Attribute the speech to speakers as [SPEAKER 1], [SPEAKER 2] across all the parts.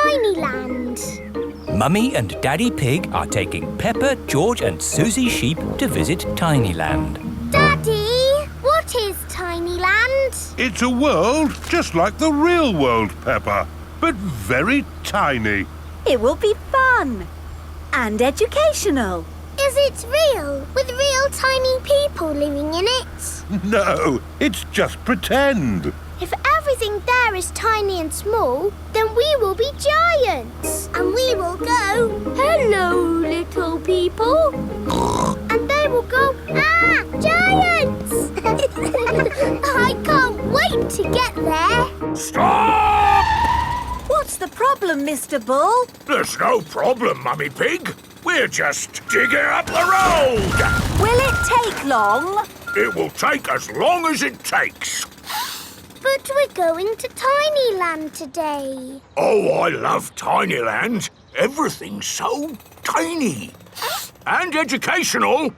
[SPEAKER 1] Tinyland.
[SPEAKER 2] Mummy and Daddy Pig are taking Peppa, George and Suzy Sheep to visit Tinyland.
[SPEAKER 1] Daddy, what is Tinyland?
[SPEAKER 3] It's a world just like the real world, Peppa, but very tiny.
[SPEAKER 4] It will be fun and educational.
[SPEAKER 1] Is it real, with real tiny people living in it?
[SPEAKER 3] No, it's just pretend.
[SPEAKER 1] If everything there is tiny and small, then we will be giants. And we will go, hello, little people. And they will go, ah, giants! I can't wait to get there.
[SPEAKER 5] Stop!
[SPEAKER 4] What's the problem, Mr. Bull?
[SPEAKER 5] There's no problem, Mummy Pig. We're just digging up the road.
[SPEAKER 4] Will it take long?
[SPEAKER 5] It will take as long as it takes.
[SPEAKER 1] But we're going to Tinyland today.
[SPEAKER 5] Oh, I love Tinyland. Everything's so tiny. And educational.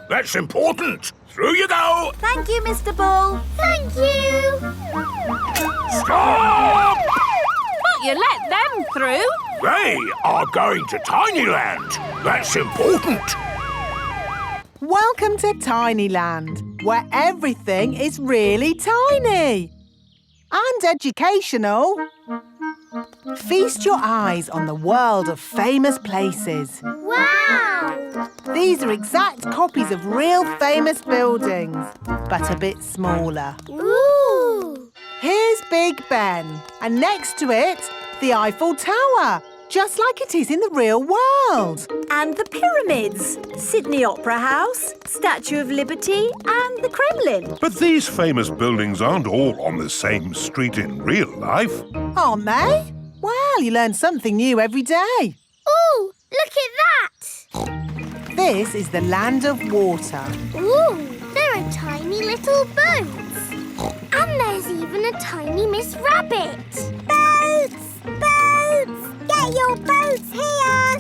[SPEAKER 5] That's important. Through you go.
[SPEAKER 4] Thank you, Mr. Bull.
[SPEAKER 1] Thank you.
[SPEAKER 5] Stop!
[SPEAKER 4] But you let them through.
[SPEAKER 5] They are going to Tinyland. That's important.
[SPEAKER 6] Welcome to Tinyland, where everything is really tiny and educational. Feast your eyes on the world of famous places.
[SPEAKER 1] Wow!
[SPEAKER 6] These are exact copies of real famous buildings, but a bit smaller.
[SPEAKER 1] Ooh!
[SPEAKER 6] Here's Big Ben, and next to it, the Eiffel Tower, just like it is in the real world.
[SPEAKER 4] And the pyramids, Sydney Opera House, Statue of Liberty and the Kremlin.
[SPEAKER 3] But these famous buildings aren't all on the same street in real life.
[SPEAKER 6] Aren't they? Well, you learn something new every day.
[SPEAKER 1] Ooh, look at that!
[SPEAKER 6] This is the land of water.
[SPEAKER 1] Ooh, there are tiny little boats. And there's even a tiny Miss Rabbit. Boats! Boats! Get your boats here!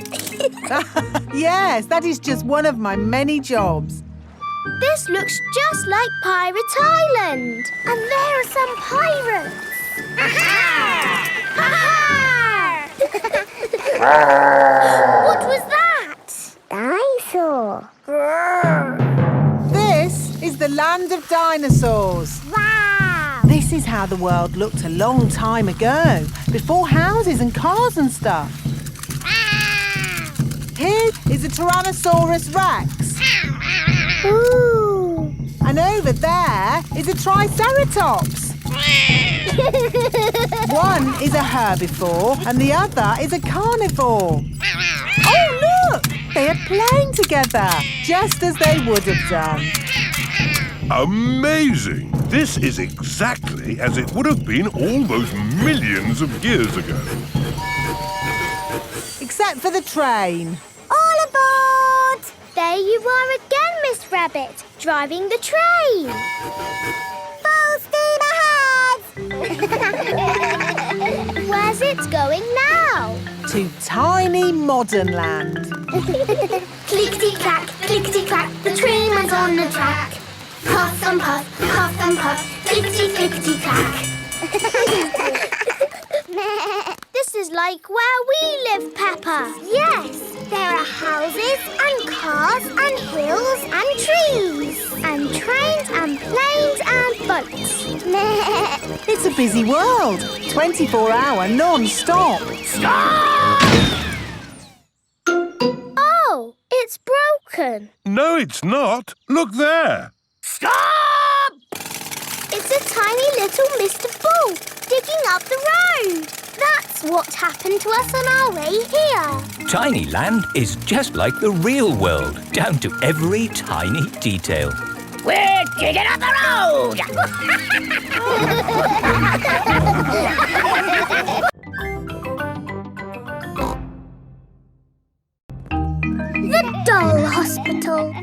[SPEAKER 6] Yes, that is just one of my many jobs.
[SPEAKER 1] This looks just like Pirate Island. And there are some pirates. Aha! What was that? Dinosaur.
[SPEAKER 6] This is the land of dinosaurs.
[SPEAKER 1] Wow!
[SPEAKER 6] This is how the world looked a long time ago, before houses and cars and stuff. Here is a Tyrannosaurus Rex.
[SPEAKER 1] Ooh!
[SPEAKER 6] And over there is a Triceratops. One is a herbivore and the other is a carnivore. Oh, look! They are playing together, just as they would have done.
[SPEAKER 3] Amazing! This is exactly as it would have been all those millions of years ago.
[SPEAKER 6] Except for the train.
[SPEAKER 1] All aboard! There you are again, Miss Rabbit, driving the train. Full steam ahead! Where's it going now?
[SPEAKER 6] To tiny modern land.
[SPEAKER 1] Clickety-clack, clickety-clack, the train went on the track. Puff and puff, clickety-clickety-clack. This is like where we live, Peppa. Yes, there are houses and cars and hills and trees and trains and planes and boats.
[SPEAKER 6] It's a busy world. 24-hour non-stop.
[SPEAKER 5] Stop!
[SPEAKER 1] Oh, it's broken.
[SPEAKER 3] No, it's not. Look there.
[SPEAKER 5] Stop!
[SPEAKER 1] It's a tiny little Mr. Bull digging up the road. That's what happened to us on our way here.
[SPEAKER 2] Tinyland is just like the real world, down to every tiny detail.
[SPEAKER 5] We're digging up the road!
[SPEAKER 1] The Doll Hospital.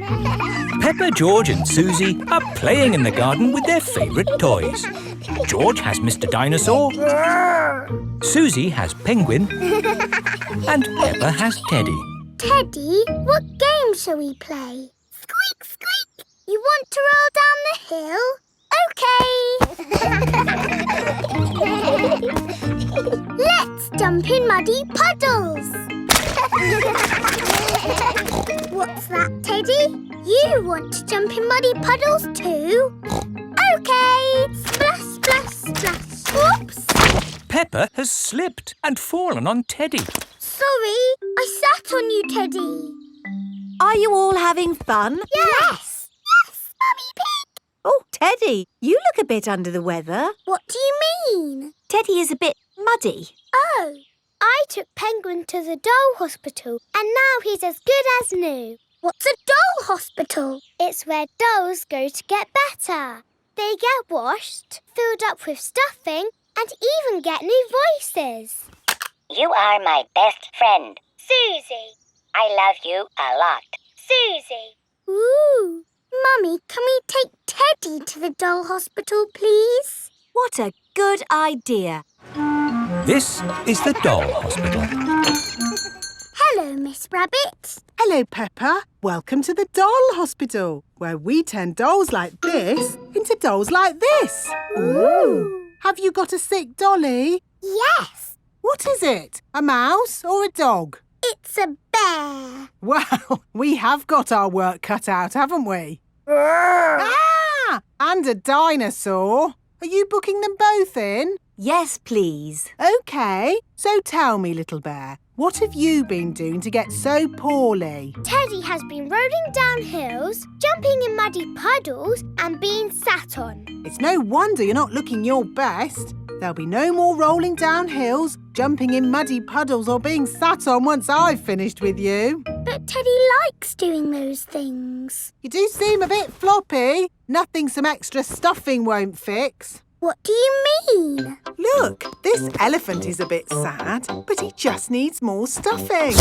[SPEAKER 2] Peppa, George and Suzy are playing in the garden with their favourite toys. George has Mr. Dinosaur, Suzy has Penguin, and Peppa has Teddy.
[SPEAKER 1] Teddy, what game shall we play? Squeak, squeak. You want to roll down the hill? OK. Let's jump in muddy puddles. What's that, Teddy? You want to jump in muddy puddles too? OK! Splash, splash, splash. Whoops!
[SPEAKER 2] Peppa has slipped and fallen on Teddy.
[SPEAKER 1] Sorry, I sat on you, Teddy.
[SPEAKER 4] Are you all having fun?
[SPEAKER 1] Yes! Yes, Mummy Pig!
[SPEAKER 4] Oh, Teddy, you look a bit under the weather.
[SPEAKER 1] What do you mean?
[SPEAKER 4] Teddy is a bit muddy.
[SPEAKER 1] Oh, I took Penguin to the doll hospital and now he's as good as new. What's a doll hospital? It's where dolls go to get better. They get washed, filled up with stuffing and even get new voices.
[SPEAKER 7] You are my best friend.
[SPEAKER 1] Suzy.
[SPEAKER 7] I love you a lot.
[SPEAKER 1] Suzy. Ooh. Mummy, can we take Teddy to the doll hospital, please?
[SPEAKER 4] What a good idea.
[SPEAKER 2] This is the doll hospital.
[SPEAKER 1] Hello, Miss Rabbit.
[SPEAKER 6] Hello, Peppa. Welcome to the doll hospital, where we turn dolls like this into dolls like this.
[SPEAKER 1] Ooh.
[SPEAKER 6] Have you got a sick dolly?
[SPEAKER 1] Yes,
[SPEAKER 6] What is it? A mouse or a dog?
[SPEAKER 1] it's a bear.
[SPEAKER 6] Well, we have got our work cut out, haven't we? Ah! And a dinosaur. Are you booking them both in?
[SPEAKER 4] Yes, please.
[SPEAKER 6] OK. So tell me, little bear, what have you been doing to get so poorly?
[SPEAKER 1] Teddy has been rolling down hills, jumping in muddy puddles and being sat on.
[SPEAKER 6] It's no wonder you're not looking your best. There'll be no more rolling down hills, jumping in muddy puddles or being sat on once I've finished with you.
[SPEAKER 1] But Teddy likes doing those things.
[SPEAKER 6] You do seem a bit floppy. Nothing some extra stuffing won't fix.
[SPEAKER 1] What do you mean?
[SPEAKER 6] Look, this elephant is a bit sad, but he just needs more stuffing.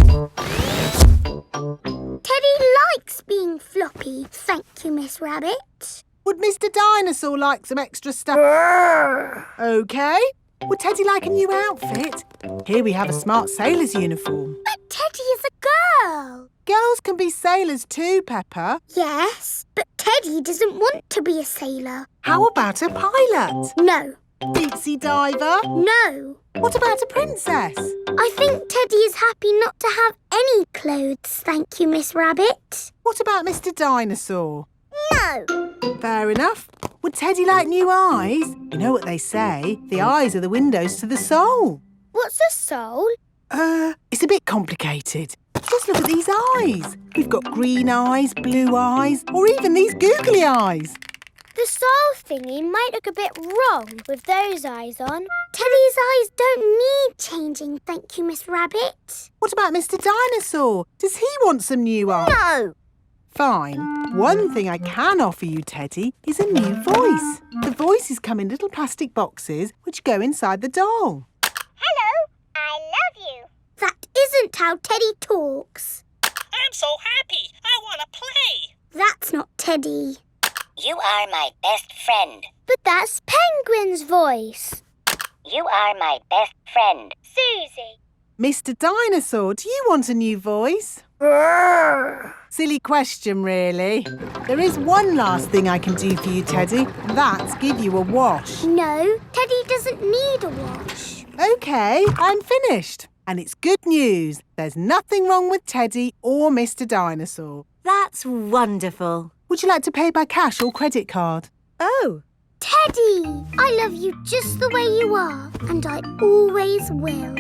[SPEAKER 1] Teddy likes being floppy, thank you, Miss Rabbit.
[SPEAKER 6] Would Mr. Dinosaur like some extra stuff? OK. Would Teddy like a new outfit? Here we have a smart sailor's uniform.
[SPEAKER 1] But Teddy is a girl.
[SPEAKER 6] Girls can be sailors too, Peppa.
[SPEAKER 1] Yes, but Teddy doesn't want to be a sailor.
[SPEAKER 6] How about a pilot?
[SPEAKER 1] No,
[SPEAKER 6] Deep sea diver?
[SPEAKER 1] no.
[SPEAKER 6] What about a princess?
[SPEAKER 1] I think Teddy is happy not to have any clothes, thank you, Miss Rabbit.
[SPEAKER 6] What about Mr. Dinosaur?
[SPEAKER 1] No.
[SPEAKER 6] Fair enough. Would Teddy like new eyes? You know what they say, the eyes are the windows to the soul.
[SPEAKER 1] What's a soul?
[SPEAKER 6] It's a bit complicated. Just look at these eyes. We've got green eyes, blue eyes, or even these googly eyes.
[SPEAKER 1] The soul thingy might look a bit wrong with those eyes on. Teddy's eyes don't need changing, thank you, Miss Rabbit.
[SPEAKER 6] What about Mr. Dinosaur? Does he want some new eyes?
[SPEAKER 1] No.
[SPEAKER 6] Fine. One thing I can offer you, Teddy, is a new voice. The voices come in little plastic boxes which go inside the doll.
[SPEAKER 1] Hello, I love you. That isn't how Teddy talks.
[SPEAKER 8] I'm so happy. I want to play.
[SPEAKER 1] That's not Teddy.
[SPEAKER 7] You are my best friend.
[SPEAKER 1] But that's Penguin's voice.
[SPEAKER 7] You are my best friend.
[SPEAKER 1] Suzy.
[SPEAKER 6] Mr. Dinosaur, do you want a new voice? Silly question, really. There is one last thing I can do for you, Teddy. That's give you a wash.
[SPEAKER 1] No, Teddy doesn't need a wash.
[SPEAKER 6] OK, I'm finished. And it's good news. There's nothing wrong with Teddy or Mr. Dinosaur.
[SPEAKER 4] That's wonderful.
[SPEAKER 6] Would you like to pay by cash or credit card?
[SPEAKER 4] Oh,
[SPEAKER 1] Teddy, I love you just the way you are, and I always will.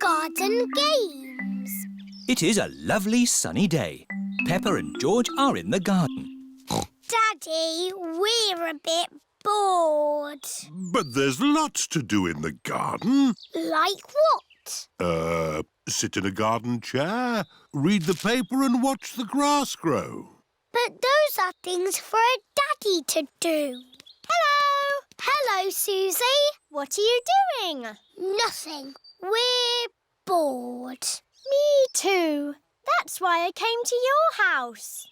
[SPEAKER 1] Garden games.
[SPEAKER 2] It is a lovely sunny day. Peppa and George are in the garden.
[SPEAKER 1] Daddy, we're a bit bored.
[SPEAKER 3] But there's lots to do in the garden.
[SPEAKER 1] Like what?
[SPEAKER 3] Sit in a garden chair, read the paper and watch the grass grow.
[SPEAKER 1] But those are things for a daddy to do. Hello! Hello, Suzy. What are you doing? Nothing. We're bored. Me too. That's why I came to your house.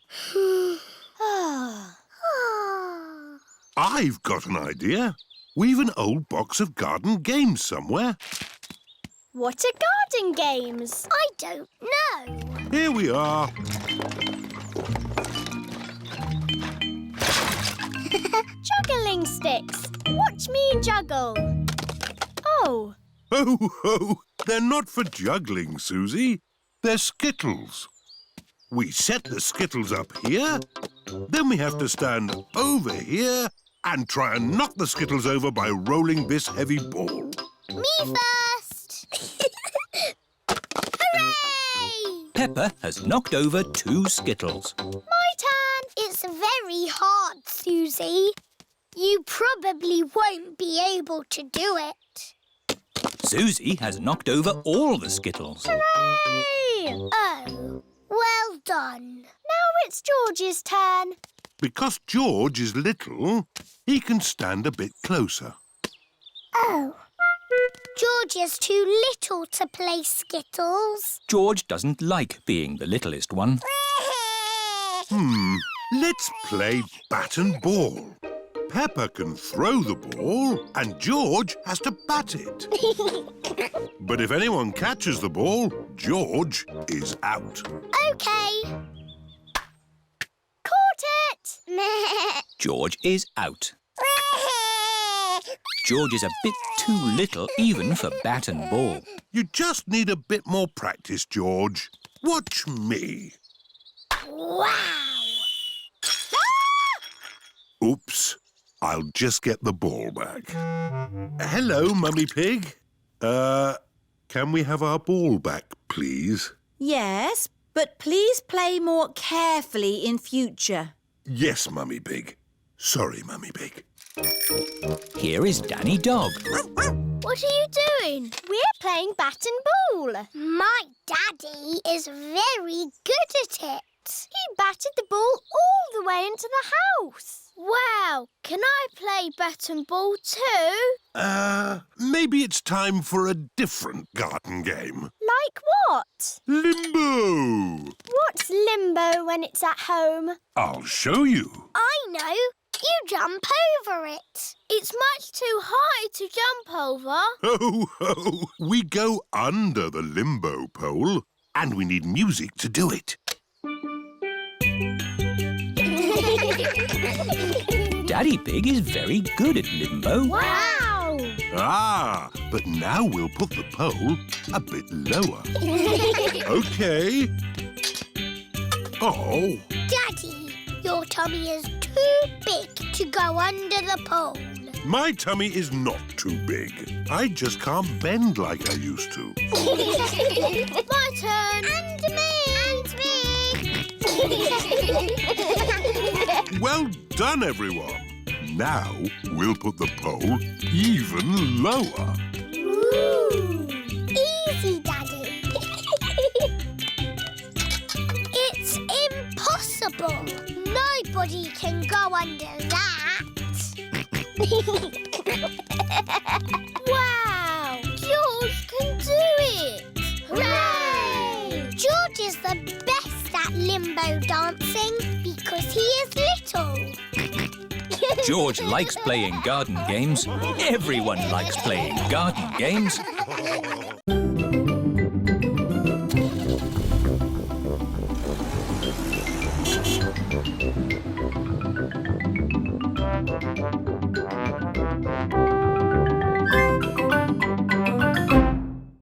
[SPEAKER 3] I've got an idea. We've an old box of garden games somewhere.
[SPEAKER 1] What are garden games? I don't know.
[SPEAKER 3] Here we are.
[SPEAKER 1] Juggling sticks. Watch me juggle. Oh.
[SPEAKER 3] Ho, ho! They're not for juggling, Suzy. They're skittles. We set the skittles up here, then we have to stand over here and try and knock the skittles over by rolling this heavy ball.
[SPEAKER 1] Me first. Hooray!
[SPEAKER 2] Peppa has knocked over 2 skittles.
[SPEAKER 1] My turn. It's very hard, Suzy. You probably won't be able to do it.
[SPEAKER 2] Suzy has knocked over all the skittles.
[SPEAKER 1] Hooray! Oh, well done. Now it's George's turn.
[SPEAKER 3] Because George is little, he can stand a bit closer.
[SPEAKER 1] Oh. George is too little to play skittles.
[SPEAKER 2] George doesn't like being the littlest one.
[SPEAKER 3] Let's play bat and ball. Peppa can throw the ball and George has to bat it. But if anyone catches the ball, George is out.
[SPEAKER 1] OK. Caught it!
[SPEAKER 2] George is out. George is a bit too little even for bat and ball.
[SPEAKER 3] You just need a bit more practice, George. Watch me.
[SPEAKER 1] Wow!
[SPEAKER 3] Oops. I'll just get the ball back. Hello, Mummy Pig. Can we have our ball back, please?
[SPEAKER 4] Yes, but please play more carefully in future.
[SPEAKER 3] Yes, Mummy Pig. Sorry, Mummy Pig.
[SPEAKER 2] Here is Danny Dog.
[SPEAKER 1] What are you doing? We're playing bat and ball. My daddy is very good at it. He batted the ball all the way into the house. Wow, can I play bat and ball too?
[SPEAKER 3] Maybe it's time for a different garden game.
[SPEAKER 1] Like what?
[SPEAKER 3] Limbo!
[SPEAKER 1] What's limbo when it's at home?
[SPEAKER 3] I'll show you.
[SPEAKER 1] I know. You jump over it. It's much too high to jump over.
[SPEAKER 3] Ho, ho! We go under the limbo pole and we need music to do it.
[SPEAKER 2] Daddy Pig is very good at limbo.
[SPEAKER 1] Wow!
[SPEAKER 3] But now we'll put the pole a bit lower. OK. Oh.
[SPEAKER 1] Daddy, your tummy is too big to go under the pole.
[SPEAKER 3] My tummy is not too big. I just can't bend like I used to.
[SPEAKER 1] My turn. And me.
[SPEAKER 3] Well done, everyone. Now we'll put the pole even lower.
[SPEAKER 1] Ooh. Easy, Daddy. It's impossible. Nobody can go under that. Wow! George can do it! Hooray! George is the best at limbo dancing because he is little.
[SPEAKER 2] George likes playing garden games. Everyone likes playing garden games.